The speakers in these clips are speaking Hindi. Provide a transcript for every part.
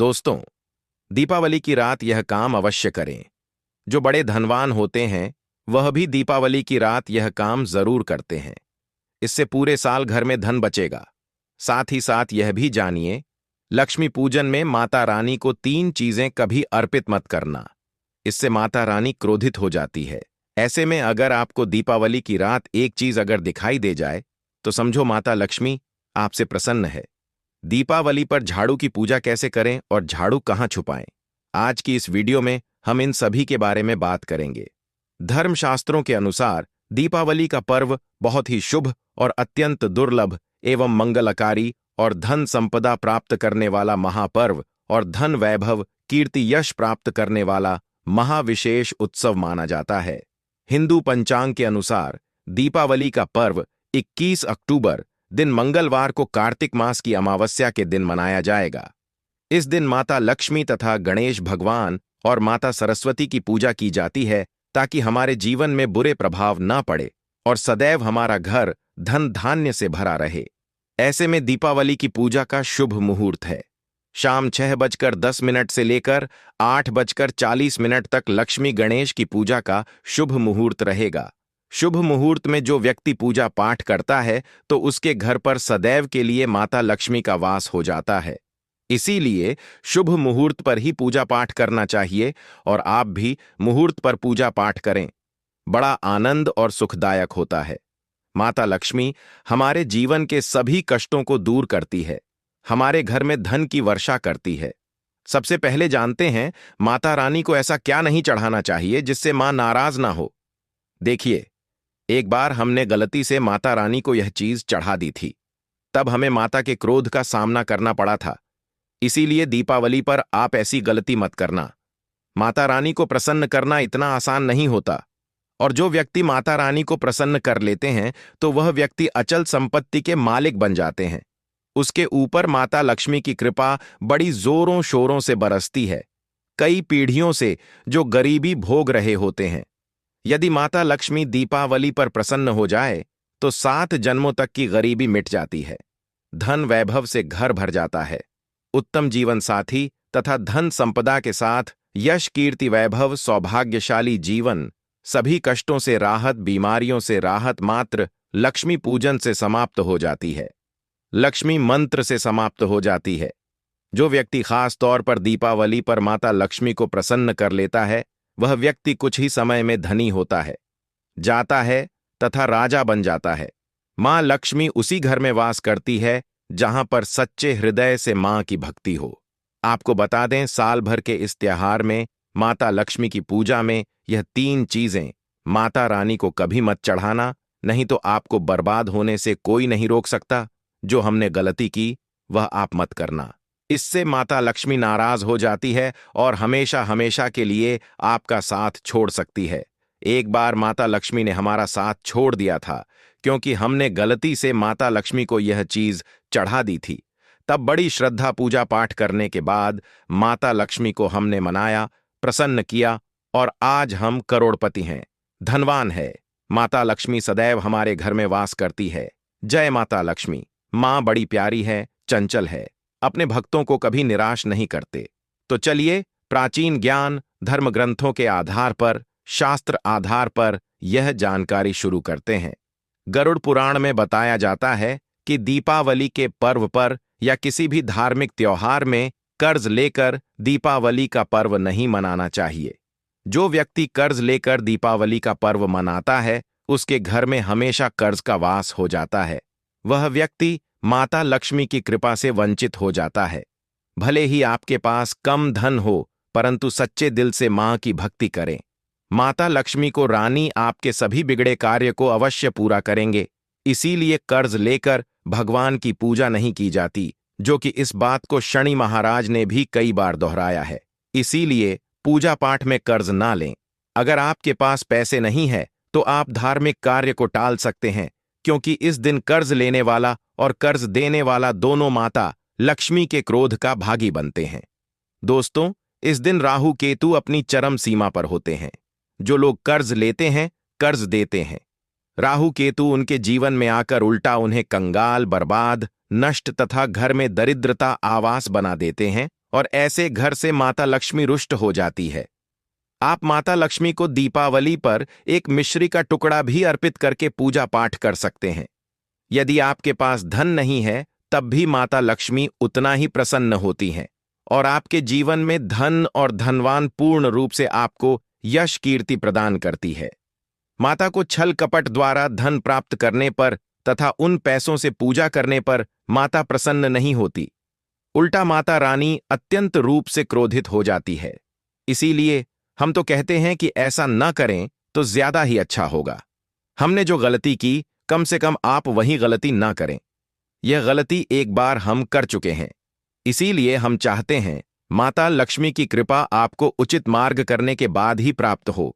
दोस्तों, दीपावली की रात यह काम अवश्य करें। जो बड़े धनवान होते हैं वह भी दीपावली की रात यह काम जरूर करते हैं। इससे पूरे साल घर में धन बचेगा। साथ ही साथ यह भी जानिए, लक्ष्मी पूजन में माता रानी को 3 चीजें कभी अर्पित मत करना। इससे माता रानी क्रोधित हो जाती है। ऐसे में अगर आपको दीपावली की रात एक चीज अगर दिखाई दे जाए तो समझो माता लक्ष्मी आपसे प्रसन्न है। दीपावली पर झाड़ू की पूजा कैसे करें और झाड़ू कहां छुपाएं, आज की इस वीडियो में हम इन सभी के बारे में बात करेंगे। धर्मशास्त्रों के अनुसार दीपावली का पर्व बहुत ही शुभ और अत्यंत दुर्लभ एवं मंगलकारी और धन संपदा प्राप्त करने वाला महापर्व और धन वैभव कीर्ति यश प्राप्त करने वाला महाविशेष उत्सव माना जाता है। हिंदू पंचांग के अनुसार दीपावली का पर्व 21 अक्टूबर दिन मंगलवार को कार्तिक मास की अमावस्या के दिन मनाया जाएगा। इस दिन माता लक्ष्मी तथा गणेश भगवान और माता सरस्वती की पूजा की जाती है ताकि हमारे जीवन में बुरे प्रभाव न पड़े और सदैव हमारा घर धन धान्य से भरा रहे। ऐसे में दीपावली की पूजा का शुभ मुहूर्त है शाम 6:10 से लेकर 8:40 तक लक्ष्मी गणेश की पूजा का शुभ मुहूर्त रहेगा। शुभ मुहूर्त में जो व्यक्ति पूजा पाठ करता है तो उसके घर पर सदैव के लिए माता लक्ष्मी का वास हो जाता है। इसीलिए शुभ मुहूर्त पर ही पूजा पाठ करना चाहिए और आप भी मुहूर्त पर पूजा पाठ करें। बड़ा आनंद और सुखदायक होता है। माता लक्ष्मी हमारे जीवन के सभी कष्टों को दूर करती है, हमारे घर में धन की वर्षा करती है। सबसे पहले जानते हैं माता रानी को ऐसा क्या नहीं चढ़ाना चाहिए जिससे मां नाराज ना हो। देखिए, एक बार हमने गलती से माता रानी को यह चीज चढ़ा दी थी। तब हमें माता के क्रोध का सामना करना पड़ा था। इसीलिए दीपावली पर आप ऐसी गलती मत करना। माता रानी को प्रसन्न करना इतना आसान नहीं होता और जो व्यक्ति माता रानी को प्रसन्न कर लेते हैं तो वह व्यक्ति अचल संपत्ति के मालिक बन जाते हैं। उसके ऊपर माता लक्ष्मी की कृपा बड़ी जोरों शोरों से बरसती है। कई पीढ़ियों से जो गरीबी भोग रहे होते हैं, यदि माता लक्ष्मी दीपावली पर प्रसन्न हो जाए तो 7 जन्मों तक की गरीबी मिट जाती है। धन वैभव से घर भर जाता है। उत्तम जीवन साथी तथा धन संपदा के साथ यश कीर्ति वैभव सौभाग्यशाली जीवन, सभी कष्टों से राहत, बीमारियों से राहत मात्र लक्ष्मी पूजन से समाप्त हो जाती है। लक्ष्मी मंत्र से समाप्त हो जाती है। जो व्यक्ति खास तौर पर दीपावली पर माता लक्ष्मी को प्रसन्न कर लेता है वह व्यक्ति कुछ ही समय में धनी होता है, जाता है तथा राजा बन जाता है। मां लक्ष्मी उसी घर में वास करती है जहां पर सच्चे हृदय से मां की भक्ति हो। आपको बता दें, साल भर के इस त्योहार में माता लक्ष्मी की पूजा में यह 3 चीजें माता रानी को कभी मत चढ़ाना, नहीं तो आपको बर्बाद होने से कोई नहीं रोक सकता। जो हमने गलती की वह आप मत करना। इससे माता लक्ष्मी नाराज हो जाती है और हमेशा हमेशा के लिए आपका साथ छोड़ सकती है। एक बार माता लक्ष्मी ने हमारा साथ छोड़ दिया था क्योंकि हमने गलती से माता लक्ष्मी को यह चीज चढ़ा दी थी। तब बड़ी श्रद्धा पूजा पाठ करने के बाद माता लक्ष्मी को हमने मनाया, प्रसन्न किया और आज हम करोड़पति हैं, धनवान है। माता लक्ष्मी सदैव हमारे घर में वास करती है। जय माता लक्ष्मी। मां बड़ी प्यारी है, चंचल है, अपने भक्तों को कभी निराश नहीं करते। तो चलिए प्राचीन ज्ञान धर्म ग्रंथों के आधार पर, शास्त्र आधार पर यह जानकारी शुरू करते हैं। गरुड़ पुराण में बताया जाता है कि दीपावली के पर्व पर या किसी भी धार्मिक त्योहार में कर्ज लेकर दीपावली का पर्व नहीं मनाना चाहिए। जो व्यक्ति कर्ज लेकर दीपावली का पर्व मनाता है उसके घर में हमेशा कर्ज का वास हो जाता है। वह व्यक्ति माता लक्ष्मी की कृपा से वंचित हो जाता है। भले ही आपके पास कम धन हो परंतु सच्चे दिल से मां की भक्ति करें। माता लक्ष्मी को रानी आपके सभी बिगड़े कार्य को अवश्य पूरा करेंगे। इसीलिए कर्ज लेकर भगवान की पूजा नहीं की जाती, जो कि इस बात को शनि महाराज ने भी कई बार दोहराया है। इसीलिए पूजा पाठ में कर्ज ना लें। अगर आपके पास पैसे नहीं है तो आप धार्मिक कार्य को टाल सकते हैं, क्योंकि इस दिन कर्ज लेने वाला और कर्ज देने वाला दोनों माता लक्ष्मी के क्रोध का भागी बनते हैं। दोस्तों, इस दिन राहु केतु अपनी चरम सीमा पर होते हैं। जो लोग कर्ज लेते हैं, कर्ज देते हैं, राहु केतु उनके जीवन में आकर उल्टा उन्हें कंगाल, बर्बाद, नष्ट तथा घर में दरिद्रता आवास बना देते हैं और ऐसे घर से माता लक्ष्मी रुष्ट हो जाती है। आप माता लक्ष्मी को दीपावली पर एक मिश्री का टुकड़ा भी अर्पित करके पूजा पाठ कर सकते हैं। यदि आपके पास धन नहीं है, तब भी माता लक्ष्मी उतना ही प्रसन्न होती हैं और आपके जीवन में धन और धनवान पूर्ण रूप से आपको यश कीर्ति प्रदान करती है। माता को छल कपट द्वारा धन प्राप्त करने पर तथा उन पैसों से पूजा करने पर माता प्रसन्न नहीं होती। उल्टा माता रानी अत्यंत रूप से क्रोधित हो जाती है। इसीलिए हम तो कहते हैं कि ऐसा न करें तो ज्यादा ही अच्छा होगा। हमने जो गलती की, कम से कम आप वही गलती ना करें। यह गलती एक बार हम कर चुके हैं, इसीलिए हम चाहते हैं माता लक्ष्मी की कृपा आपको उचित मार्ग करने के बाद ही प्राप्त हो।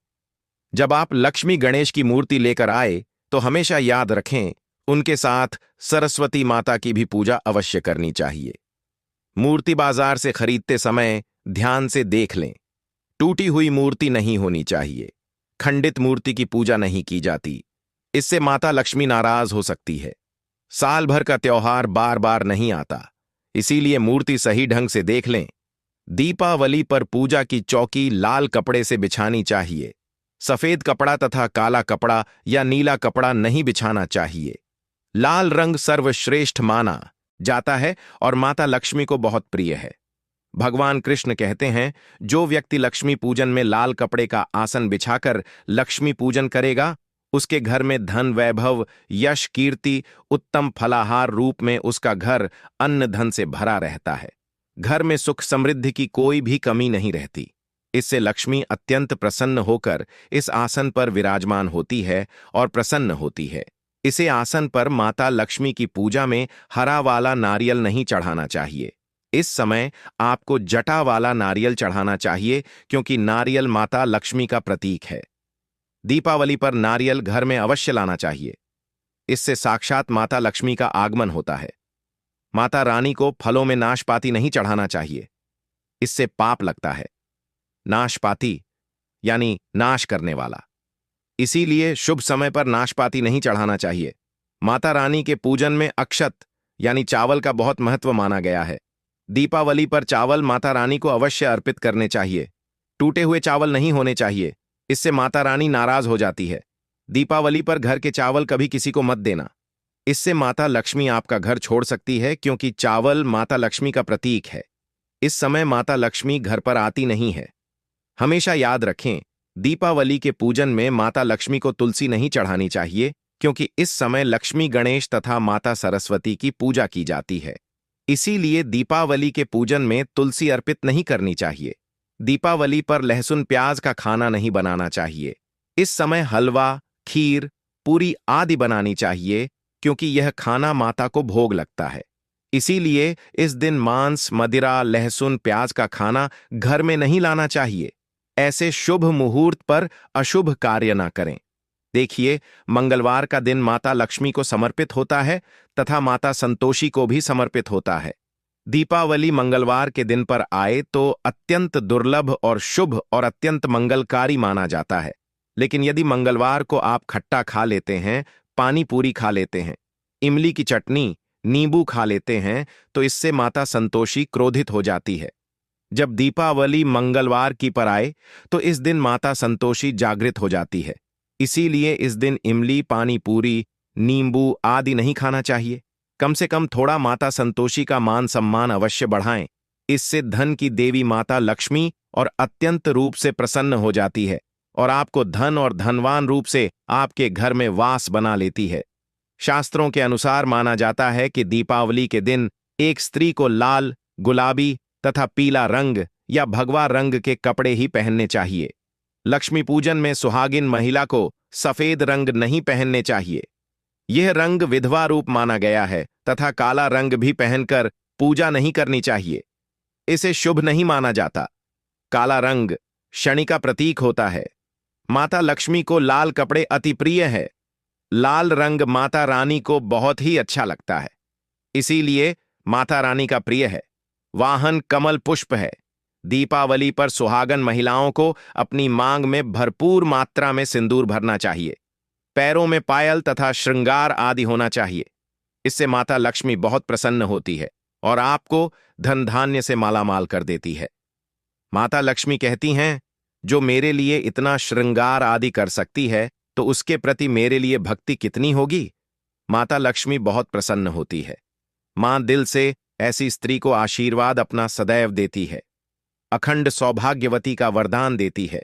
जब आप लक्ष्मी गणेश की मूर्ति लेकर आए तो हमेशा याद रखें, उनके साथ सरस्वती माता की भी पूजा अवश्य करनी चाहिए। मूर्ति बाजार से खरीदते समय ध्यान से देख लें। टूटी हुई मूर्ति नहीं होनी चाहिए। खंडित मूर्ति की पूजा नहीं की जाती, इससे माता लक्ष्मी नाराज हो सकती है। साल भर का त्योहार बार बार नहीं आता, इसीलिए मूर्ति सही ढंग से देख लें। दीपावली पर पूजा की चौकी लाल कपड़े से बिछानी चाहिए। सफेद कपड़ा तथा काला कपड़ा या नीला कपड़ा नहीं बिछाना चाहिए। लाल रंग सर्वश्रेष्ठ माना जाता है और माता लक्ष्मी को बहुत प्रिय है। भगवान कृष्ण कहते हैं, जो व्यक्ति लक्ष्मी पूजन में लाल कपड़े का आसन बिछाकर लक्ष्मी पूजन करेगा, उसके घर में धन वैभव यश कीर्ति उत्तम फलाहार रूप में उसका घर अन्न धन से भरा रहता है। घर में सुख समृद्धि की कोई भी कमी नहीं रहती। इससे लक्ष्मी अत्यंत प्रसन्न होकर इस आसन पर विराजमान होती है और प्रसन्न होती है। इसे आसन पर माता लक्ष्मी की पूजा में हरा वाला नारियल नहीं चढ़ाना चाहिए। इस समय आपको जटा वाला नारियल चढ़ाना चाहिए, क्योंकि नारियल माता लक्ष्मी का प्रतीक है। दीपावली पर नारियल घर में अवश्य लाना चाहिए। इससे साक्षात माता लक्ष्मी का आगमन होता है। माता रानी को फलों में नाशपाती नहीं चढ़ाना चाहिए, इससे पाप लगता है। नाशपाती यानी नाश करने वाला, इसीलिए शुभ समय पर नाशपाती नहीं चढ़ाना चाहिए। माता रानी के पूजन में अक्षत यानी चावल का बहुत महत्व माना गया है। दीपावली पर चावल माता रानी को अवश्य अर्पित करने चाहिए। टूटे हुए चावल नहीं होने चाहिए, इससे माता रानी नाराज हो जाती है। दीपावली पर घर के चावल कभी किसी को मत देना, इससे माता लक्ष्मी आपका घर छोड़ सकती है, क्योंकि चावल माता लक्ष्मी का प्रतीक है। इस समय माता लक्ष्मी घर पर आती नहीं है। हमेशा याद रखें, दीपावली के पूजन में माता लक्ष्मी को तुलसी नहीं चढ़ानी चाहिए, क्योंकि इस समय लक्ष्मी गणेश तथा माता सरस्वती की पूजा की जाती है। इसीलिए दीपावली के पूजन में तुलसी अर्पित नहीं करनी चाहिए। दीपावली पर लहसुन प्याज का खाना नहीं बनाना चाहिए। इस समय हलवा, खीर, पूरी आदि बनानी चाहिए, क्योंकि यह खाना माता को भोग लगता है। इसीलिए इस दिन मांस, मदिरा, लहसुन प्याज का खाना घर में नहीं लाना चाहिए। ऐसे शुभ मुहूर्त पर अशुभ कार्य न करें। देखिए, मंगलवार का दिन माता लक्ष्मी को समर्पित होता है तथा माता संतोषी को भी समर्पित होता है। दीपावली मंगलवार के दिन पर आए तो अत्यंत दुर्लभ और शुभ और अत्यंत मंगलकारी माना जाता है। लेकिन यदि मंगलवार को आप खट्टा खा लेते हैं, पानी पूरी खा लेते हैं, इमली की चटनी, नींबू खा लेते हैं, तो इससे माता संतोषी क्रोधित हो जाती है। जब दीपावली मंगलवार की पर आए तो इस दिन माता संतोषी जागृत हो जाती है। इसीलिए इस दिन इमली, पानी पूरी, नींबू आदि नहीं खाना चाहिए। कम से कम थोड़ा माता संतोषी का मान सम्मान अवश्य बढ़ाएं। इससे धन की देवी माता लक्ष्मी और अत्यंत रूप से प्रसन्न हो जाती है और आपको धन और धनवान रूप से आपके घर में वास बना लेती है। शास्त्रों के अनुसार माना जाता है कि दीपावली के दिन एक स्त्री को लाल, गुलाबी तथा पीला रंग या भगवा रंग के कपड़े ही पहनने चाहिए। लक्ष्मी पूजन में सुहागिन महिला को सफेद रंग नहीं पहनने चाहिए। यह रंग विधवा रूप माना गया है तथा काला रंग भी पहनकर पूजा नहीं करनी चाहिए। इसे शुभ नहीं माना जाता। काला रंग शनि का प्रतीक होता है। माता लक्ष्मी को लाल कपड़े अति प्रिय है। लाल रंग माता रानी को बहुत ही अच्छा लगता है, इसीलिए माता रानी का प्रिय है। वाहन कमल पुष्प है। दीपावली पर सुहागन महिलाओं को अपनी मांग में भरपूर मात्रा में सिंदूर भरना चाहिए। पैरों में पायल तथा श्रृंगार आदि होना चाहिए। इससे माता लक्ष्मी बहुत प्रसन्न होती है और आपको धन धान्य से मालामाल कर देती है। माता लक्ष्मी कहती हैं, जो मेरे लिए इतना श्रृंगार आदि कर सकती है तो उसके प्रति मेरे लिए भक्ति कितनी होगी। माता लक्ष्मी बहुत प्रसन्न होती है। मां दिल से ऐसी स्त्री को आशीर्वाद अपना सदैव देती है, अखंड सौभाग्यवती का वरदान देती है।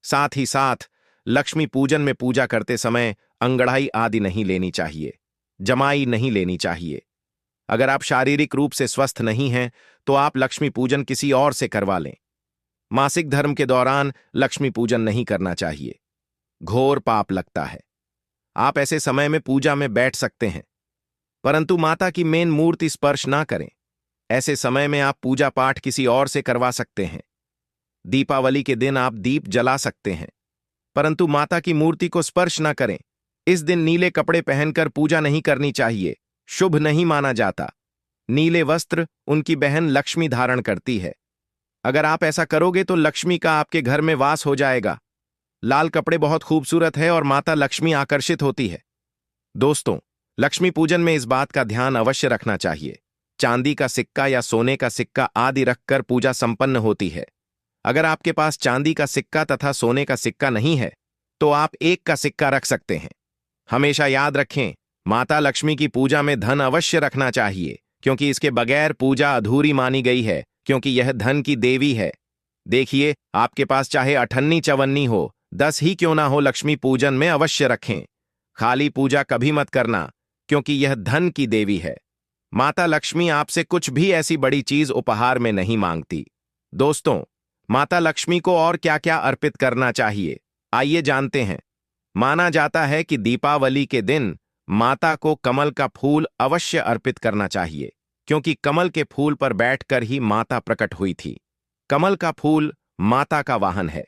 साथ ही साथ लक्ष्मी पूजन में पूजा करते समय अंगड़ाई आदि नहीं लेनी चाहिए, जमाई नहीं लेनी चाहिए। अगर आप शारीरिक रूप से स्वस्थ नहीं हैं तो आप लक्ष्मी पूजन किसी और से करवा लें। मासिक धर्म के दौरान लक्ष्मी पूजन नहीं करना चाहिए, घोर पाप लगता है। आप ऐसे समय में पूजा में बैठ सकते हैं, परंतु माता की मेन मूर्ति स्पर्श ना करें। ऐसे समय में आप पूजा पाठ किसी और से करवा सकते हैं। दीपावली के दिन आप दीप जला सकते हैं, परंतु माता की मूर्ति को स्पर्श ना करें। इस दिन नीले कपड़े पहनकर पूजा नहीं करनी चाहिए, शुभ नहीं माना जाता। नीले वस्त्र उनकी बहन लक्ष्मी धारण करती है। अगर आप ऐसा करोगे तो लक्ष्मी का आपके घर में वास हो जाएगा। लाल कपड़े बहुत खूबसूरत है और माता लक्ष्मी आकर्षित होती है। दोस्तों, लक्ष्मी पूजन में इस बात का ध्यान अवश्य रखना चाहिए। चांदी का सिक्का या सोने का सिक्का आदि रखकर पूजा संपन्न होती है। अगर आपके पास चांदी का सिक्का तथा सोने का सिक्का नहीं है तो आप एक का सिक्का रख सकते हैं। हमेशा याद रखें, माता लक्ष्मी की पूजा में धन अवश्य रखना चाहिए, क्योंकि इसके बगैर पूजा अधूरी मानी गई है, क्योंकि यह धन की देवी है। देखिए, आपके पास चाहे 98 54 हो, 10 ही क्यों ना हो, लक्ष्मी पूजन में अवश्य रखें। खाली पूजा कभी मत करना, क्योंकि यह धन की देवी है। माता लक्ष्मी आपसे कुछ भी ऐसी बड़ी चीज उपहार में नहीं मांगती। दोस्तों, माता लक्ष्मी को और क्या क्या अर्पित करना चाहिए, आइए जानते हैं। माना जाता है कि दीपावली के दिन माता को कमल का फूल अवश्य अर्पित करना चाहिए, क्योंकि कमल के फूल पर बैठकर ही माता प्रकट हुई थी। कमल का फूल माता का वाहन है,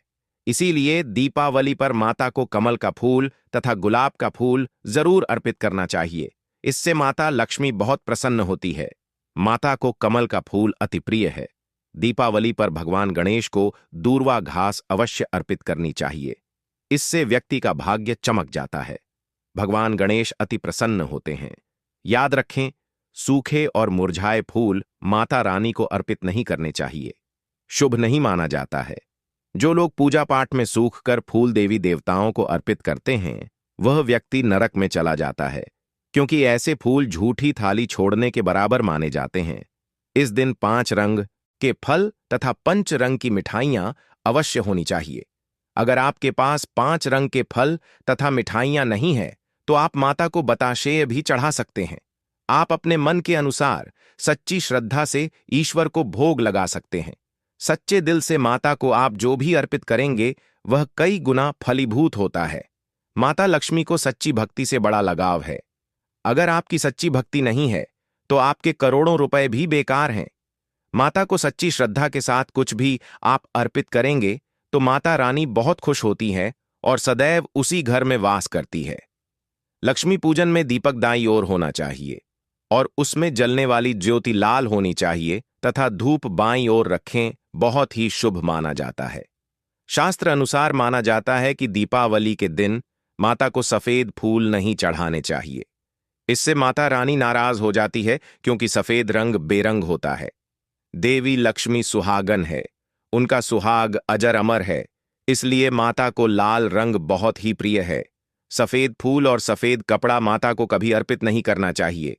इसीलिए दीपावली पर माता को कमल का फूल तथा गुलाब का फूल जरूर अर्पित करना चाहिए। इससे माता लक्ष्मी बहुत प्रसन्न होती है। माता को कमल का फूल अति प्रिय है। दीपावली पर भगवान गणेश को दूर्वा घास अवश्य अर्पित करनी चाहिए। इससे व्यक्ति का भाग्य चमक जाता है। भगवान गणेश अति प्रसन्न होते हैं। याद रखें, सूखे और मुरझाए फूल माता रानी को अर्पित नहीं करने चाहिए, शुभ नहीं माना जाता है। जो लोग पूजा पाठ में सूखकर फूल देवी देवताओं को अर्पित करते हैं, वह व्यक्ति नरक में चला जाता है, क्योंकि ऐसे फूल झूठी थाली छोड़ने के बराबर माने जाते हैं। इस दिन 5 रंग के फल तथा 5 रंग की मिठाइयां अवश्य होनी चाहिए। अगर आपके पास 5 रंग के फल तथा मिठाइयां नहीं है तो आप माता को बताशेय भी चढ़ा सकते हैं। आप अपने मन के अनुसार सच्ची श्रद्धा से ईश्वर को भोग लगा सकते हैं। सच्चे दिल से माता को आप जो भी अर्पित करेंगे वह कई गुना फलीभूत होता है। माता लक्ष्मी को सच्ची भक्ति से बड़ा लगाव है। अगर आपकी सच्ची भक्ति नहीं है तो आपके करोड़ों रुपए भी बेकार हैं। माता को सच्ची श्रद्धा के साथ कुछ भी आप अर्पित करेंगे तो माता रानी बहुत खुश होती है और सदैव उसी घर में वास करती है। लक्ष्मी पूजन में दीपक दाईं ओर होना चाहिए और उसमें जलने वाली ज्योति लाल होनी चाहिए तथा धूप बाईं ओर रखें, बहुत ही शुभ माना जाता है। शास्त्र अनुसार माना जाता है कि दीपावली के दिन माता को सफेद फूल नहीं चढ़ाने चाहिए। इससे माता रानी नाराज हो जाती है, क्योंकि सफेद रंग बेरंग होता है। देवी लक्ष्मी सुहागन है, उनका सुहाग अजर अमर है, इसलिए माता को लाल रंग बहुत ही प्रिय है। सफेद फूल और सफेद कपड़ा माता को कभी अर्पित नहीं करना चाहिए,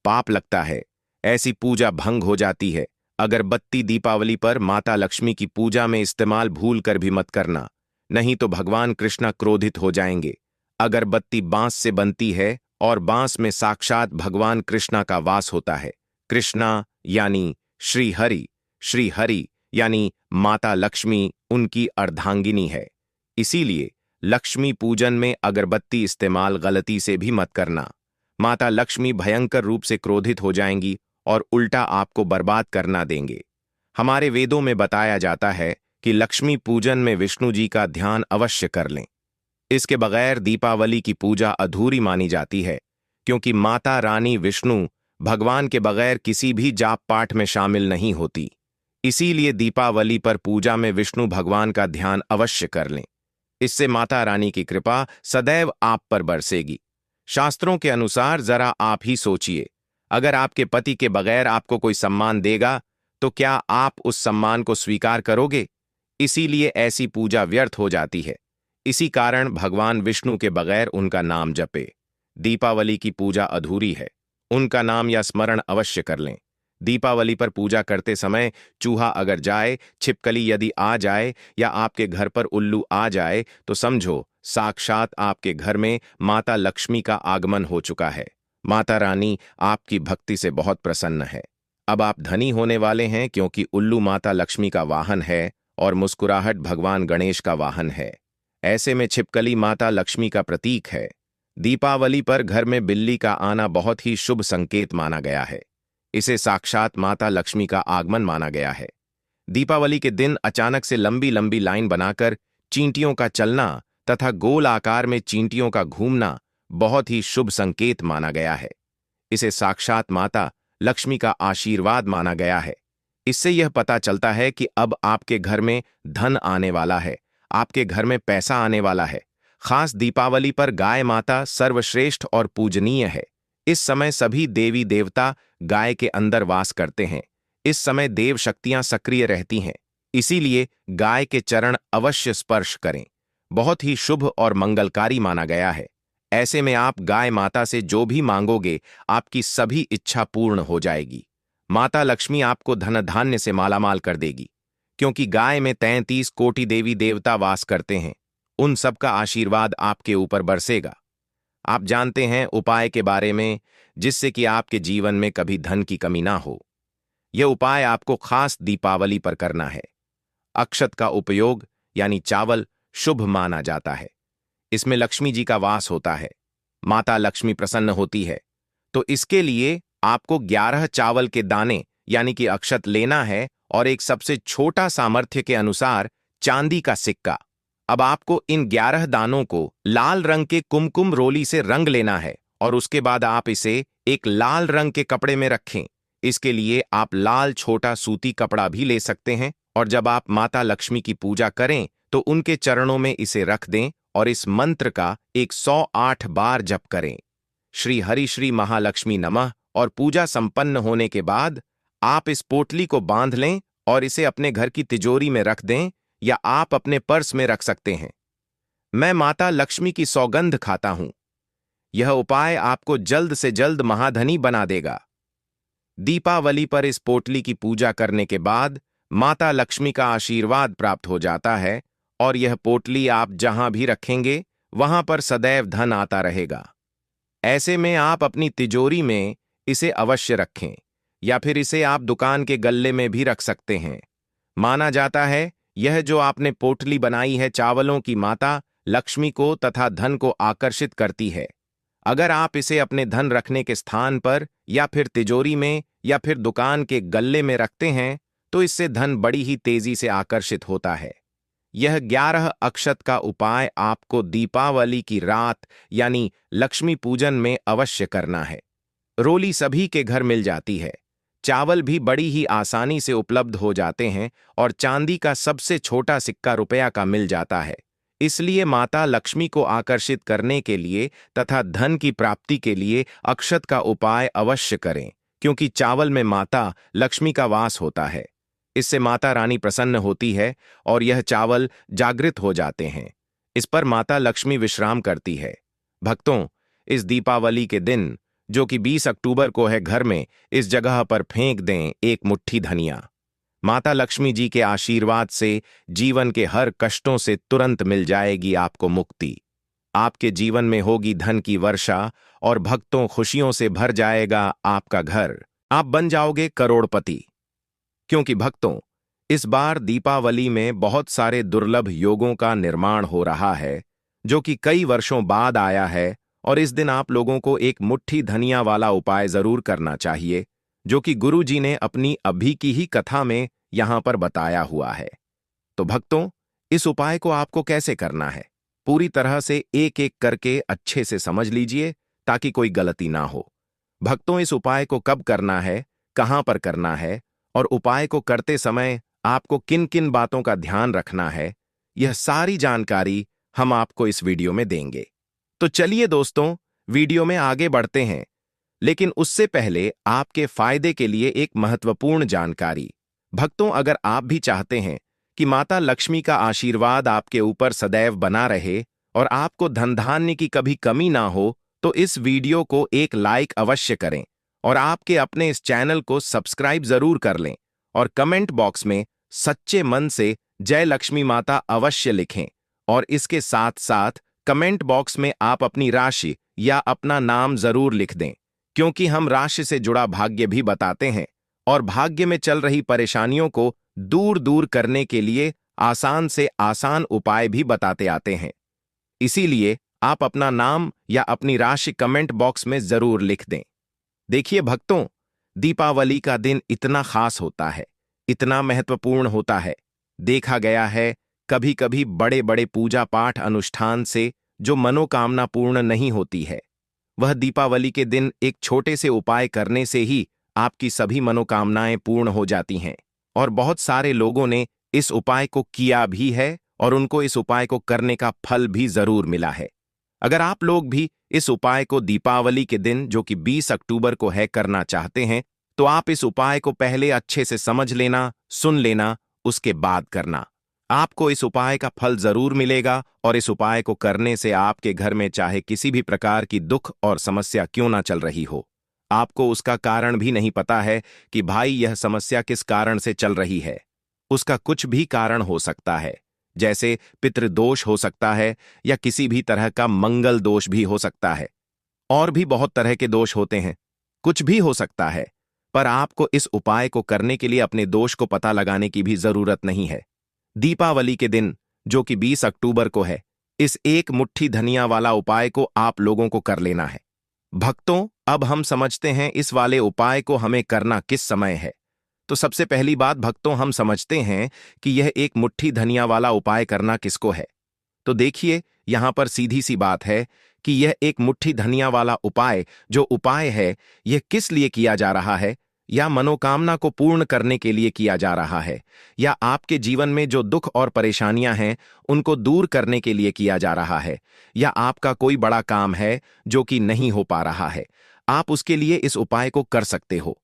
पाप लगता है, ऐसी पूजा भंग हो जाती है। अगरबत्ती दीपावली पर माता लक्ष्मी की पूजा में इस्तेमाल भूल कर भी मत करना, नहीं तो भगवान कृष्ण क्रोधित हो जाएंगे। अगरबत्ती बांस से बनती है और बांस में साक्षात भगवान कृष्णा का वास होता है। कृष्णा यानी श्री हरि यानी माता लक्ष्मी उनकी अर्धांगिनी है। इसीलिए लक्ष्मी पूजन में अगरबत्ती इस्तेमाल गलती से भी मत करना। माता लक्ष्मी भयंकर रूप से क्रोधित हो जाएंगी और उल्टा आपको बर्बाद करना देंगे। हमारे वेदों में बताया जाता है कि लक्ष्मी पूजन में विष्णु जी का ध्यान अवश्य कर लें। इसके बगैर दीपावली की पूजा अधूरी मानी जाती है, क्योंकि माता रानी विष्णु भगवान के बगैर किसी भी जाप पाठ में शामिल नहीं होती। इसीलिए दीपावली पर पूजा में विष्णु भगवान का ध्यान अवश्य कर लें। इससे माता रानी की कृपा सदैव आप पर बरसेगी। शास्त्रों के अनुसार जरा आप ही सोचिए, अगर आपके पति के बगैर आपको कोई सम्मान देगा तो क्या आप उस सम्मान को स्वीकार करोगे? इसीलिए ऐसी पूजा व्यर्थ हो जाती है। इसी कारण भगवान विष्णु के बगैर उनका नाम जपे। दीपावली की पूजा अधूरी है। उनका नाम या स्मरण अवश्य कर लें। दीपावली पर पूजा करते समय चूहा अगर जाए, छिपकली यदि आ जाए या आपके घर पर उल्लू आ जाए तो समझो साक्षात आपके घर में माता लक्ष्मी का आगमन हो चुका है। माता रानी आपकी भक्ति से बहुत प्रसन्न है। अब आप धनी होने वाले हैं, क्योंकि उल्लू माता लक्ष्मी का वाहन है और मुस्कुराहट भगवान गणेश का वाहन है। ऐसे में छिपकली माता लक्ष्मी का प्रतीक है। दीपावली पर घर में बिल्ली का आना बहुत ही शुभ संकेत माना गया है। इसे साक्षात माता लक्ष्मी का आगमन माना गया है। दीपावली के दिन अचानक से लंबी लंबी लाइन बनाकर चींटियों का चलना तथा गोल आकार में चींटियों का घूमना बहुत ही शुभ संकेत माना गया है। इसे साक्षात माता लक्ष्मी का आशीर्वाद माना गया है। इससे यह पता चलता है कि अब आपके घर में धन आने वाला है, आपके घर में पैसा आने वाला है। खास दीपावली पर गाय माता सर्वश्रेष्ठ और पूजनीय है। इस समय सभी देवी देवता गाय के अंदर वास करते हैं। इस समय देव शक्तियां सक्रिय रहती हैं। इसीलिए गाय के चरण अवश्य स्पर्श करें। बहुत ही शुभ और मंगलकारी माना गया है। ऐसे में आप गाय माता से जो भी मांगोगे, आपकी सभी इच्छा पूर्ण हो जाएगी। माता लक्ष्मी आपको धन धान्य से मालामाल कर देगी, क्योंकि गाय में 33 कोटि देवी देवता वास करते हैं। उन सब का आशीर्वाद आपके ऊपर बरसेगा। आप जानते हैं उपाय के बारे में, जिससे कि आपके जीवन में कभी धन की कमी ना हो। यह उपाय आपको खास दीपावली पर करना है। अक्षत का उपयोग यानी चावल शुभ माना जाता है। इसमें लक्ष्मी जी का वास होता है। माता लक्ष्मी प्रसन्न होती है। तो इसके लिए आपको 11 चावल के दाने यानी कि अक्षत लेना है और एक सबसे छोटा सामर्थ्य के अनुसार चांदी का सिक्का। अब आपको इन 11 दानों को लाल रंग के कुमकुम रोली से रंग लेना है और उसके बाद आप इसे एक लाल रंग के कपड़े में रखें। इसके लिए आप लाल छोटा सूती कपड़ा भी ले सकते हैं और जब आप माता लक्ष्मी की पूजा करें तो उनके चरणों में इसे रख दें और इस मंत्र का 108 बार जप करें। श्री हरि श्री महालक्ष्मी नमः। और पूजा संपन्न होने के बाद आप इस पोटली को बांध लें और इसे अपने घर की तिजोरी में रख दें या आप अपने पर्स में रख सकते हैं। मैं माता लक्ष्मी की सौगंध खाता हूं। यह उपाय आपको जल्द से जल्द महाधनी बना देगा। दीपावली पर इस पोटली की पूजा करने के बाद माता लक्ष्मी का आशीर्वाद प्राप्त हो जाता है और यह पोटली आप जहां भी रखेंगे वहां पर सदैव धन आता रहेगा। ऐसे में आप अपनी तिजोरी में इसे अवश्य रखें या फिर इसे आप दुकान के गल्ले में भी रख सकते हैं। माना जाता है यह जो आपने पोटली बनाई है चावलों की माता लक्ष्मी को तथा धन को आकर्षित करती है। अगर आप इसे अपने धन रखने के स्थान पर या फिर तिजोरी में या फिर दुकान के गल्ले में रखते हैं तो इससे धन बड़ी ही तेजी से आकर्षित होता है। यह 11 अक्षत का उपाय आपको दीपावली की रात यानी लक्ष्मी पूजन में अवश्य करना है। रोली सभी के घर मिल जाती है। चावल भी बड़ी ही आसानी से उपलब्ध हो जाते हैं और चांदी का सबसे छोटा सिक्का रुपया का मिल जाता है। इसलिए माता लक्ष्मी को आकर्षित करने के लिए तथा धन की प्राप्ति के लिए अक्षत का उपाय अवश्य करें, क्योंकि चावल में माता लक्ष्मी का वास होता है। इससे माता रानी प्रसन्न होती है और यह चावल जागृत हो जाते हैं। इस पर माता लक्ष्मी विश्राम करती है। भक्तों, इस दीपावली के दिन जो कि 20 अक्टूबर को है, घर में इस जगह पर फेंक दें एक मुट्ठी धनिया। माता लक्ष्मी जी के आशीर्वाद से जीवन के हर कष्टों से तुरंत मिल जाएगी आपको मुक्ति। आपके जीवन में होगी धन की वर्षा और भक्तों खुशियों से भर जाएगा आपका घर। आप बन जाओगे करोड़पति। क्योंकि भक्तों, इस बार दीपावली में बहुत सारे दुर्लभ योगों का निर्माण हो रहा है जो कि कई वर्षों बाद आया है और इस दिन आप लोगों को एक मुट्ठी धनिया वाला उपाय जरूर करना चाहिए, जो कि गुरु जी ने अपनी अभी की ही कथा में यहां पर बताया हुआ है। तो भक्तों, इस उपाय को आपको कैसे करना है, पूरी तरह से एक एक करके अच्छे से समझ लीजिए ताकि कोई गलती ना हो। भक्तों, इस उपाय को कब करना है, कहां पर करना है और उपाय को करते समय आपको किन किन बातों का ध्यान रखना है, यह सारी जानकारी हम आपको इस वीडियो में देंगे। तो चलिए दोस्तों, वीडियो में आगे बढ़ते हैं। लेकिन उससे पहले आपके फायदे के लिए एक महत्वपूर्ण जानकारी। भक्तों, अगर आप भी चाहते हैं कि माता लक्ष्मी का आशीर्वाद आपके ऊपर सदैव बना रहे और आपको धन धान्य की कभी कमी ना हो, तो इस वीडियो को एक लाइक अवश्य करें और आपके अपने इस चैनल को सब्सक्राइब जरूर कर लें और कमेंट बॉक्स में सच्चे मन से जय लक्ष्मी माता अवश्य लिखें। और इसके साथ साथ कमेंट बॉक्स में आप अपनी राशि या अपना नाम जरूर लिख दें, क्योंकि हम राशि से जुड़ा भाग्य भी बताते हैं और भाग्य में चल रही परेशानियों को दूर दूर करने के लिए आसान से आसान उपाय भी बताते आते हैं। इसीलिए आप अपना नाम या अपनी राशि कमेंट बॉक्स में जरूर लिख दें। देखिए भक्तों, दीपावली का दिन इतना खास होता है, इतना महत्वपूर्ण होता है। देखा गया है कभी कभी बड़े बड़े पूजा पाठ अनुष्ठान से जो मनोकामना पूर्ण नहीं होती है, वह दीपावली के दिन एक छोटे से उपाय करने से ही आपकी सभी मनोकामनाएं पूर्ण हो जाती हैं। और बहुत सारे लोगों ने इस उपाय को किया भी है और उनको इस उपाय को करने का फल भी जरूर मिला है। अगर आप लोग भी इस उपाय को दीपावली के दिन, जो कि 20 अक्टूबर को है, करना चाहते हैं, तो आप इस उपाय को पहले अच्छे से समझ लेना, सुन लेना, उसके बाद करना। आपको इस उपाय का फल जरूर मिलेगा और इस उपाय को करने से आपके घर में चाहे किसी भी प्रकार की दुख और समस्या क्यों ना चल रही हो, आपको उसका कारण भी नहीं पता है कि भाई यह समस्या किस कारण से चल रही है। उसका कुछ भी कारण हो सकता है, जैसे पितृदोष हो सकता है या किसी भी तरह का मंगल दोष भी हो सकता है। और भी बहुत तरह के दोष होते हैं, कुछ भी हो सकता है। पर आपको इस उपाय को करने के लिए अपने दोष को पता लगाने की भी जरूरत नहीं है। दीपावली के दिन, जो कि 20 अक्टूबर को है, इस एक मुट्ठी धनिया वाला उपाय को आप लोगों को कर लेना है। भक्तों, अब हम समझते हैं इस वाले उपाय को हमें करना किस समय है। तो सबसे पहली बात भक्तों, हम समझते हैं कि यह एक मुट्ठी धनिया वाला उपाय करना किसको है। तो देखिए, यहां पर सीधी सी बात है कि यह एक मुट्ठी धनिया वाला उपाय, जो उपाय है, यह किस लिए किया जा रहा है, या मनोकामना को पूर्ण करने के लिए किया जा रहा है, या आपके जीवन में जो दुख और परेशानियां हैं उनको दूर करने के लिए किया जा रहा है, या आपका कोई बड़ा काम है जो कि नहीं हो पा रहा है, आप उसके लिए इस उपाय को कर सकते हो।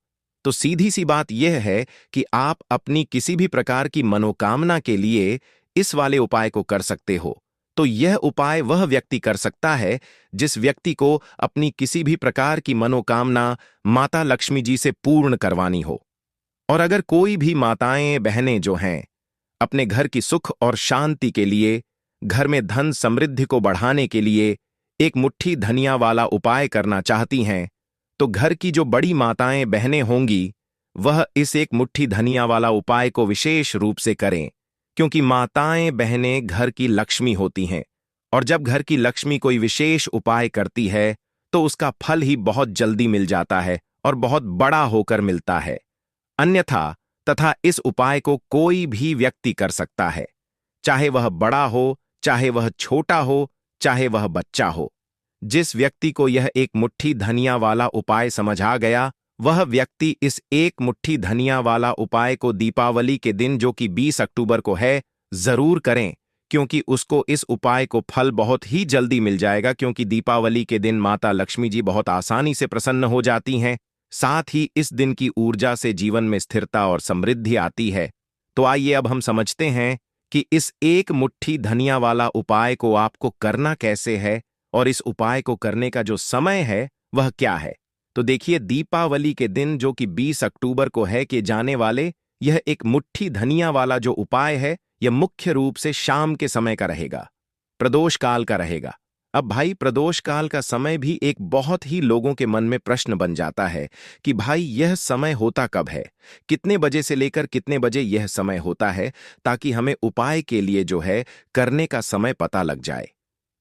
तो सीधी सी बात यह है कि आप अपनी किसी भी प्रकार की मनोकामना के लिए इस वाले उपाय को कर सकते हो। तो यह उपाय वह व्यक्ति कर सकता है जिस व्यक्ति को अपनी किसी भी प्रकार की मनोकामना माता लक्ष्मी जी से पूर्ण करवानी हो। और अगर कोई भी माताएं बहनें जो हैं अपने घर की सुख और शांति के लिए, घर में धन समृद्धि को बढ़ाने के लिए एक मुट्ठी धनिया वाला उपाय करना चाहती हैं, तो घर की जो बड़ी माताएं बहनें होंगी, वह इस एक मुट्ठी धनिया वाला उपाय को विशेष रूप से करें, क्योंकि माताएं बहनें घर की लक्ष्मी होती हैं और जब घर की लक्ष्मी कोई विशेष उपाय करती है तो उसका फल ही बहुत जल्दी मिल जाता है और बहुत बड़ा होकर मिलता है। अन्यथा तथा इस उपाय को कोई भी व्यक्ति कर सकता है, चाहे वह बड़ा हो, चाहे वह छोटा हो, चाहे वह बच्चा हो। जिस व्यक्ति को यह एक मुट्ठी धनिया वाला उपाय समझ आ गया, वह व्यक्ति इस एक मुट्ठी धनिया वाला उपाय को दीपावली के दिन, जो कि 20 अक्टूबर को है, जरूर करें, क्योंकि उसको इस उपाय को फल बहुत ही जल्दी मिल जाएगा। क्योंकि दीपावली के दिन माता लक्ष्मी जी बहुत आसानी से प्रसन्न हो जाती हैं, साथ ही इस दिन की ऊर्जा से जीवन में स्थिरता और समृद्धि आती है। तो आइए अब हम समझते हैं कि इस एक मुट्ठी धनिया वाला उपाय को आपको करना कैसे है और इस उपाय को करने का जो समय है वह क्या है। तो देखिए, दीपावली के दिन, जो कि 20 अक्टूबर को है, कि जाने वाले यह एक मुट्ठी धनिया वाला जो उपाय है, यह मुख्य रूप से शाम के समय का रहेगा, प्रदोष काल का रहेगा। अब भाई, प्रदोष काल का समय भी एक बहुत ही लोगों के मन में प्रश्न बन जाता है कि भाई यह समय होता कब है, कितने बजे से लेकर कितने बजे यह समय होता है, ताकि हमें उपाय के लिए जो है करने का समय पता लग जाए।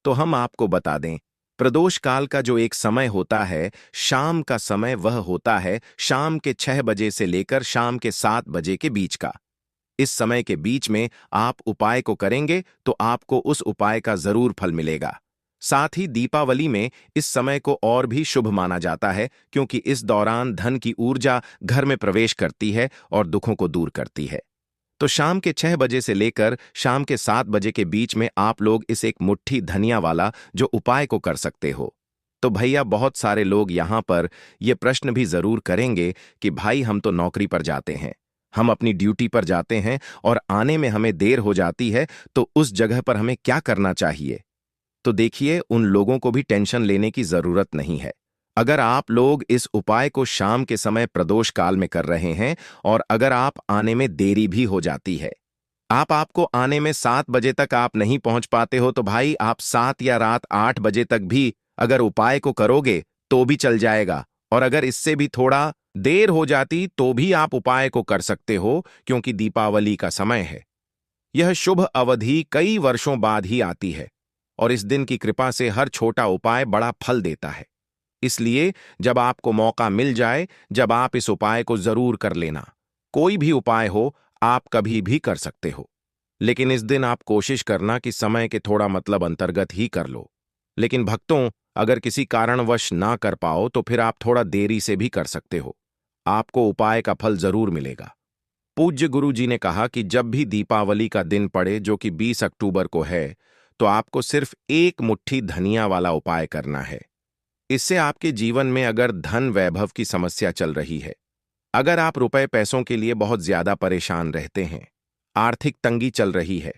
तो हम आपको बता दें, प्रदोष काल का जो एक समय होता है, शाम का समय, वह होता है शाम के 6 बजे से लेकर शाम के 7 बजे के बीच का। इस समय के बीच में आप उपाय को करेंगे तो आपको उस उपाय का जरूर फल मिलेगा। साथ ही दीपावली में इस समय को और भी शुभ माना जाता है, क्योंकि इस दौरान धन की ऊर्जा घर में प्रवेश करती है और दुखों को दूर करती है। तो शाम के 6 बजे से लेकर शाम के 7 बजे के बीच में आप लोग इस एक मुट्ठी धनिया वाला जो उपाय को कर सकते हो। तो भैया बहुत सारे लोग यहाँ पर ये प्रश्न भी जरूर करेंगे कि भाई हम तो नौकरी पर जाते हैं, हम अपनी ड्यूटी पर जाते हैं और आने में हमें देर हो जाती है, तो उस जगह पर हमें क्या करना चाहिए। तो देखिए, उन लोगों को भी टेंशन लेने की जरूरत नहीं है। अगर आप लोग इस उपाय को शाम के समय प्रदोष काल में कर रहे हैं और अगर आप आने में देरी भी हो जाती है, आपको आने में 7 बजे तक आप नहीं पहुंच पाते हो, तो भाई आप 7 या रात 8 बजे तक भी अगर उपाय को करोगे तो भी चल जाएगा। और अगर इससे भी थोड़ा देर हो जाती तो भी आप उपाय को कर सकते हो, क्योंकि दीपावली का समय है। यह शुभ अवधि कई वर्षों बाद ही आती है और इस दिन की कृपा से हर छोटा उपाय बड़ा फल देता है। इसलिए जब आपको मौका मिल जाए, जब आप इस उपाय को जरूर कर लेना। कोई भी उपाय हो, आप कभी भी कर सकते हो, लेकिन इस दिन आप कोशिश करना कि समय के थोड़ा मतलब अंतर्गत ही कर लो। लेकिन भक्तों, अगर किसी कारणवश ना कर पाओ तो फिर आप थोड़ा देरी से भी कर सकते हो, आपको उपाय का फल जरूर मिलेगा। पूज्य गुरु जी ने कहा कि जब भी दीपावली का दिन पड़े, जो कि 20 अक्टूबर को है, तो आपको सिर्फ एक मुट्ठी धनिया वाला उपाय करना है। इससे आपके जीवन में अगर धन वैभव की समस्या चल रही है, अगर आप रुपए पैसों के लिए बहुत ज्यादा परेशान रहते हैं, आर्थिक तंगी चल रही है,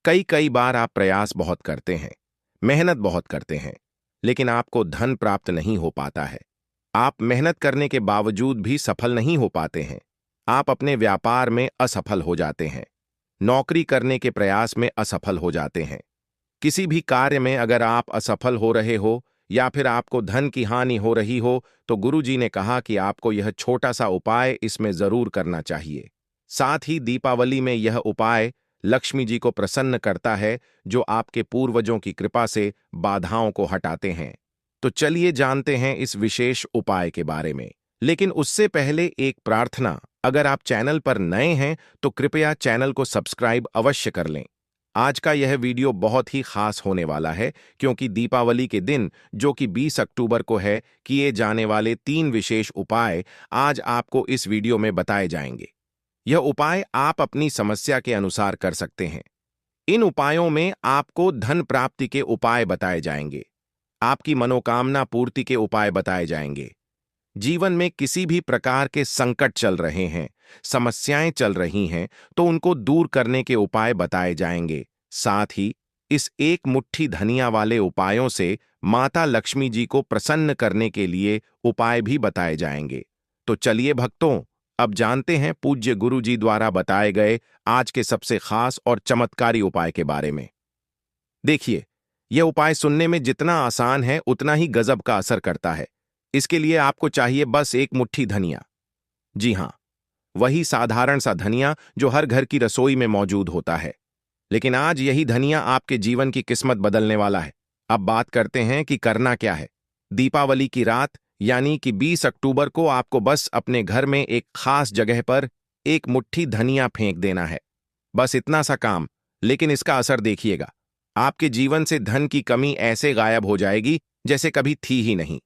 कई कई बार आप प्रयास बहुत करते हैं, मेहनत बहुत करते हैं, लेकिन आपको धन प्राप्त नहीं हो पाता है, आप मेहनत करने के बावजूद भी सफल नहीं हो पाते हैं, आप अपने व्यापार में असफल हो जाते हैं, नौकरी करने के प्रयास में असफल हो जाते हैं, किसी भी कार्य में अगर आप असफल हो रहे हो या फिर आपको धन की हानि हो रही हो, तो गुरुजी ने कहा कि आपको यह छोटा सा उपाय इसमें जरूर करना चाहिए। साथ ही दीपावली में यह उपाय लक्ष्मी जी को प्रसन्न करता है, जो आपके पूर्वजों की कृपा से बाधाओं को हटाते हैं। तो चलिए जानते हैं इस विशेष उपाय के बारे में। लेकिन उससे पहले एक प्रार्थना, अगर आप चैनल पर नए हैं तो कृपया चैनल को सब्सक्राइब अवश्य कर लें। आज का यह वीडियो बहुत ही खास होने वाला है, क्योंकि दीपावली के दिन, जो कि 20 अक्टूबर को है, किए जाने वाले 3 विशेष उपाय आज आपको इस वीडियो में बताए जाएंगे। यह उपाय आप अपनी समस्या के अनुसार कर सकते हैं। इन उपायों में आपको धन प्राप्ति के उपाय बताए जाएंगे, आपकी मनोकामना पूर्ति के उपाय बताए जाएंगे। जीवन में किसी भी प्रकार के संकट चल रहे हैं, समस्याएं चल रही हैं, तो उनको दूर करने के उपाय बताए जाएंगे। साथ ही इस एक मुट्ठी धनिया वाले उपायों से माता लक्ष्मी जी को प्रसन्न करने के लिए उपाय भी बताए जाएंगे। तो चलिए भक्तों, अब जानते हैं पूज्य गुरु जी द्वारा बताए गए आज के सबसे खास और चमत्कारी उपाय के बारे में। देखिए, यह उपाय सुनने में जितना आसान है, उतना ही गजब का असर करता है। इसके लिए आपको चाहिए बस एक मुट्ठी धनिया। जी हां, वही साधारण सा धनिया जो हर घर की रसोई में मौजूद होता है। लेकिन आज यही धनिया आपके जीवन की किस्मत बदलने वाला है। अब बात करते हैं कि करना क्या है। दीपावली की रात यानी कि 20 अक्टूबर को आपको बस अपने घर में एक खास जगह पर एक मुट्ठी धनिया फेंक देना है। बस इतना सा काम, लेकिन इसका असर देखिएगा। आपके जीवन से धन की कमी ऐसे गायब हो जाएगी जैसे कभी थी ही नहीं।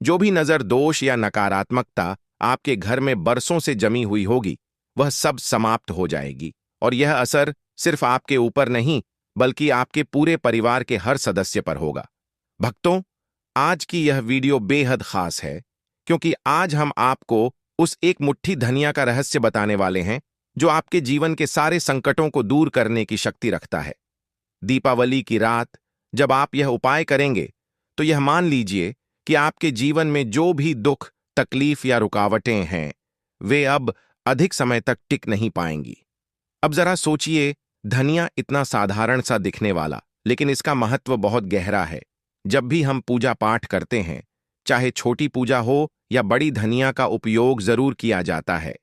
जो भी नजर दोष या नकारात्मकता आपके घर में बरसों से जमी हुई होगी, वह सब समाप्त हो जाएगी। और यह असर सिर्फ आपके ऊपर नहीं, बल्कि आपके पूरे परिवार के हर सदस्य पर होगा। भक्तों, आज की यह वीडियो बेहद खास है, क्योंकि आज हम आपको उस एक मुट्ठी धनिया का रहस्य बताने वाले हैं, जो आपके जीवन के सारे संकटों को दूर करने की शक्ति रखता है। दीपावली की रात जब आप यह उपाय करेंगे, तो यह मान लीजिए कि आपके जीवन में जो भी दुख, तकलीफ या रुकावटें हैं, वे अब अधिक समय तक टिक नहीं पाएंगी। अब जरा सोचिए, धनिया इतना साधारण सा दिखने वाला, लेकिन इसका महत्व बहुत गहरा है। जब भी हम पूजा पाठ करते हैं, चाहे छोटी पूजा हो या बड़ी, धनिया का उपयोग जरूर किया जाता है।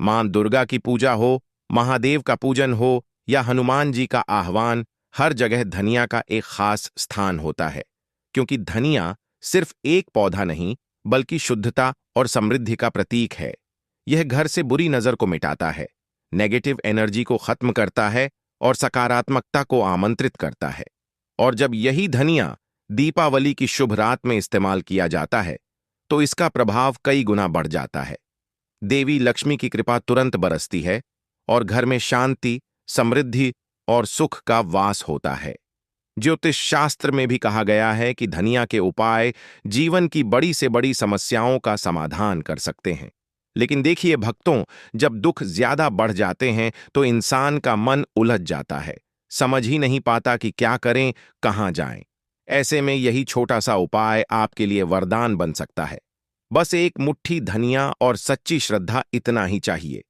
मां दुर्गा की पूजा हो, महादेव का पूजन हो या हनुमान जी का आह्वान, हर जगह धनिया का एक खास स्थान होता है। क्योंकि धनिया सिर्फ एक पौधा नहीं, बल्कि शुद्धता और समृद्धि का प्रतीक है। यह घर से बुरी नजर को मिटाता है, नेगेटिव एनर्जी को खत्म करता है और सकारात्मकता को आमंत्रित करता है। और जब यही धनिया दीपावली की शुभ रात में इस्तेमाल किया जाता है, तो इसका प्रभाव कई गुना बढ़ जाता है। देवी लक्ष्मी की कृपा तुरंत बरसती है और घर में शांति, समृद्धि और सुख का वास होता है। ज्योतिष शास्त्र में भी कहा गया है कि धनिया के उपाय जीवन की बड़ी से बड़ी समस्याओं का समाधान कर सकते हैं। लेकिन देखिए भक्तों, जब दुख ज्यादा बढ़ जाते हैं तो इंसान का मन उलझ जाता है, समझ ही नहीं पाता कि क्या करें, कहां जाएं। ऐसे में यही छोटा सा उपाय आपके लिए वरदान बन सकता है। बस एक मुट्ठी धनिया और सच्ची श्रद्धा, इतना ही चाहिए।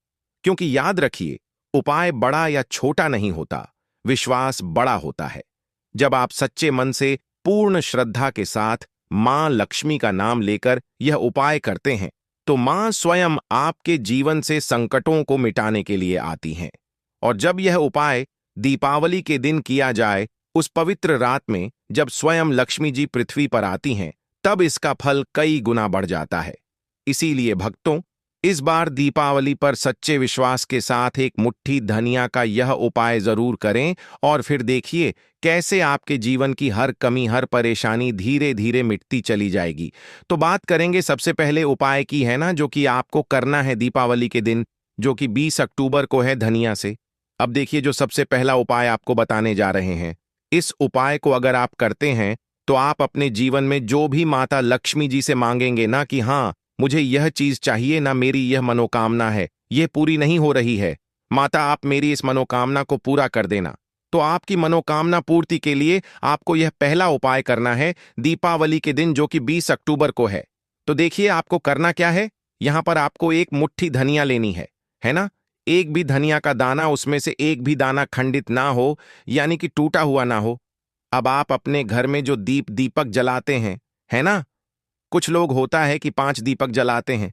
क्योंकि याद रखिए, उपाय बड़ा या छोटा नहीं होता, विश्वास बड़ा होता है। जब आप सच्चे मन से पूर्ण श्रद्धा के साथ मां लक्ष्मी का नाम लेकर यह उपाय करते हैं, तो मां स्वयं आपके जीवन से संकटों को मिटाने के लिए आती हैं। और जब यह उपाय दीपावली के दिन किया जाए, उस पवित्र रात में जब स्वयं लक्ष्मी जी पृथ्वी पर आती हैं, तब इसका फल कई गुना बढ़ जाता है। इसीलिए भक्तों, इस बार दीपावली पर सच्चे विश्वास के साथ एक मुट्ठी धनिया का यह उपाय जरूर करें और फिर देखिए कैसे आपके जीवन की हर कमी, हर परेशानी धीरे धीरे मिटती चली जाएगी। तो बात करेंगे सबसे पहले उपाय की, है ना, जो कि आपको करना है दीपावली के दिन, जो कि 20 अक्टूबर को है, धनिया से। अब देखिए, जो सबसे पहला उपाय आपको बताने जा रहे हैं, इस उपाय को अगर आप करते हैं तो आप अपने जीवन में जो भी माता लक्ष्मी जी से मांगेंगे ना कि हाँ, मुझे यह चीज चाहिए ना, मेरी यह मनोकामना है, यह पूरी नहीं हो रही है, माता आप मेरी इस मनोकामना को पूरा कर देना। तो आपकी मनोकामना पूर्ति के लिए आपको यह पहला उपाय करना है दीपावली के दिन, जो कि 20 अक्टूबर को है। तो देखिए आपको करना क्या है। यहां पर आपको एक मुट्ठी धनिया लेनी है ना। एक भी धनिया का दाना, उसमें से एक भी दाना खंडित ना हो, यानी कि टूटा हुआ ना हो। अब आप अपने घर में जो दीपक जलाते हैं, है ना, कुछ लोग होता है कि 5 दीपक जलाते हैं।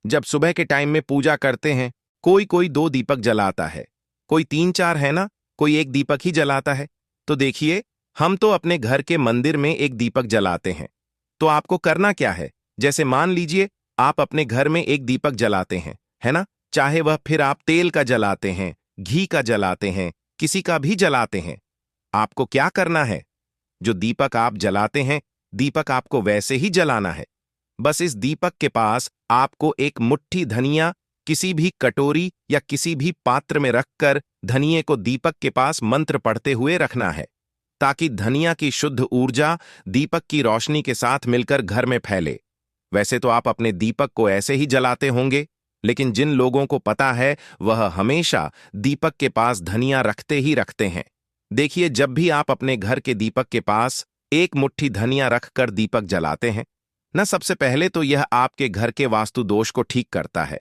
जब सुबह के टाइम में पूजा करते हैं, कोई कोई 2 दीपक जलाता है, कोई 3-4, है ना, कोई एक दीपक ही जलाता है। तो देखिए, हम तो अपने घर के मंदिर में एक दीपक जलाते हैं। तो आपको करना क्या है, जैसे मान लीजिए आप अपने घर में एक दीपक जलाते हैं, है ना, चाहे वह फिर आप तेल का जलाते हैं, घी का जलाते हैं, किसी का भी जलाते हैं। आपको क्या करना है, जो दीपक आप जलाते हैं, दीपक आपको वैसे ही जलाना है। बस इस दीपक के पास आपको एक मुट्ठी धनिया किसी भी कटोरी या किसी भी पात्र में रखकर धनिये को दीपक के पास मंत्र पढ़ते हुए रखना है, ताकि धनिया की शुद्ध ऊर्जा दीपक की रोशनी के साथ मिलकर घर में फैले। वैसे तो आप अपने दीपक को ऐसे ही जलाते होंगे, लेकिन जिन लोगों को पता है वह हमेशा दीपक के पास धनिया रखते ही रखते हैं। देखिए, जब भी आप अपने घर के दीपक के पास एक मुट्ठी धनिया रखकर दीपक जलाते हैं ना, सबसे पहले तो यह आपके घर के वास्तु दोष को ठीक करता है।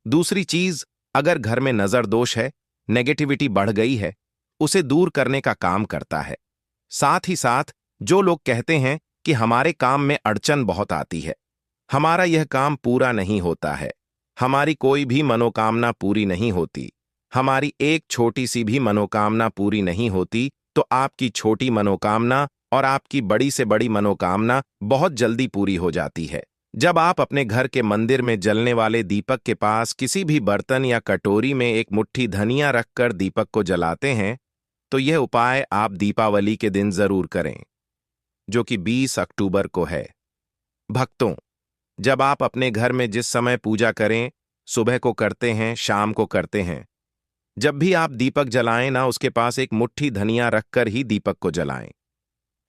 दूसरी चीज, अगर घर में नजर दोष है, नेगेटिविटी बढ़ गई है, उसे दूर करने का काम करता है। साथ ही साथ जो लोग कहते हैं कि हमारे काम में अड़चन बहुत आती है, हमारा यह काम पूरा नहीं होता है, हमारी कोई भी मनोकामना पूरी नहीं होती, हमारी एक छोटी सी भी मनोकामना पूरी नहीं होती, तो आपकी छोटी मनोकामना और आपकी बड़ी से बड़ी मनोकामना बहुत जल्दी पूरी हो जाती है। जब आप अपने घर के मंदिर में जलने वाले दीपक के पास किसी भी बर्तन या कटोरी में एक मुट्ठी धनिया रखकर दीपक को जलाते हैं, तो यह उपाय आप दीपावली के दिन जरूर करें, जो कि 20 अक्टूबर को है। भक्तों, जब आप अपने घर में जिस समय पूजा करें, सुबह को करते हैं, शाम को करते हैं, जब भी आप दीपक जलाएं ना, उसके पास एक मुट्ठी धनिया रखकर ही दीपक को जलाएं।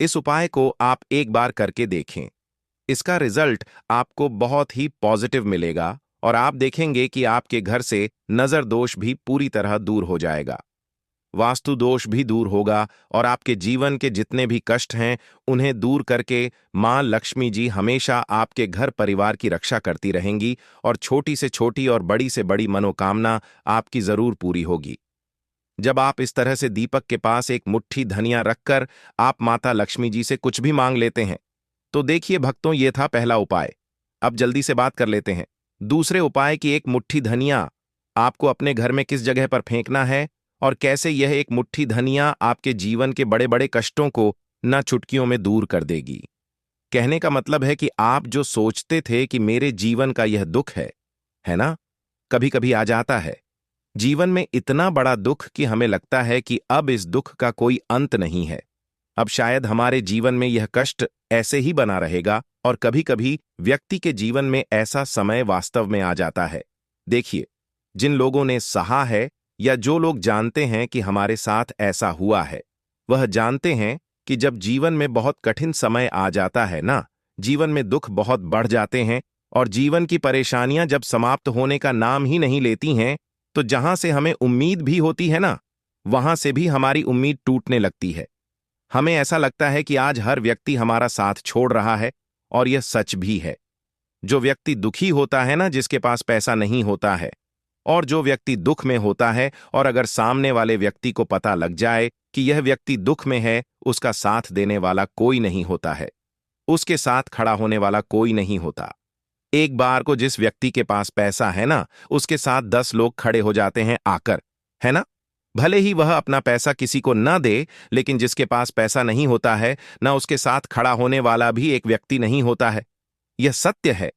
इस उपाय को आप एक बार करके देखें, इसका रिजल्ट आपको बहुत ही पॉजिटिव मिलेगा और आप देखेंगे कि आपके घर से नजर दोष भी पूरी तरह दूर हो जाएगा, वास्तु दोष भी दूर होगा और आपके जीवन के जितने भी कष्ट हैं उन्हें दूर करके मां लक्ष्मी जी हमेशा आपके घर परिवार की रक्षा करती रहेंगी और छोटी से छोटी और बड़ी से बड़ी मनोकामना आपकी जरूर पूरी होगी। जब आप इस तरह से दीपक के पास एक मुट्ठी धनिया रखकर आप माता लक्ष्मी जी से कुछ भी मांग लेते हैं, तो देखिए भक्तों, ये था पहला उपाय। अब जल्दी से बात कर लेते हैं दूसरे उपाय की। एक मुट्ठी धनिया आपको अपने घर में किस जगह पर फेंकना है और कैसे यह एक मुट्ठी धनिया आपके जीवन के बड़े बड़े कष्टों को न चुटकियों में दूर कर देगी। कहने का मतलब है कि आप जो सोचते थे कि मेरे जीवन का यह दुख है ना, कभी कभी आ जाता है जीवन में इतना बड़ा दुख कि हमें लगता है कि अब इस दुख का कोई अंत नहीं है, अब शायद हमारे जीवन में यह कष्ट ऐसे ही बना रहेगा। और कभी कभी व्यक्ति के जीवन में ऐसा समय वास्तव में आ जाता है। देखिए, जिन लोगों ने सहा है या जो लोग जानते हैं कि हमारे साथ ऐसा हुआ है, वह जानते हैं कि जब जीवन में बहुत कठिन समय आ जाता है ना, जीवन में दुख बहुत बढ़ जाते हैं और जीवन की परेशानियां जब समाप्त होने का नाम ही नहीं लेती हैं, तो जहां से हमें उम्मीद भी होती है ना, वहां से भी हमारी उम्मीद टूटने लगती है। हमें ऐसा लगता है कि आज हर व्यक्ति हमारा साथ छोड़ रहा है, और यह सच भी है। जो व्यक्ति दुखी होता है ना, जिसके पास पैसा नहीं होता है, और जो व्यक्ति दुख में होता है और अगर सामने वाले व्यक्ति को पता लग जाए कि यह व्यक्ति दुख में है, उसका साथ देने वाला कोई नहीं होता है, उसके साथ खड़ा होने वाला कोई नहीं होता। एक बार को जिस व्यक्ति के पास पैसा है ना, उसके साथ 10 लोग खड़े हो जाते हैं आकर, है ना? भले ही वह अपना पैसा किसी को ना दे, लेकिन जिसके पास पैसा नहीं होता है ना, उसके साथ खड़ा होने वाला भी एक व्यक्ति नहीं होता है। यह सत्य है।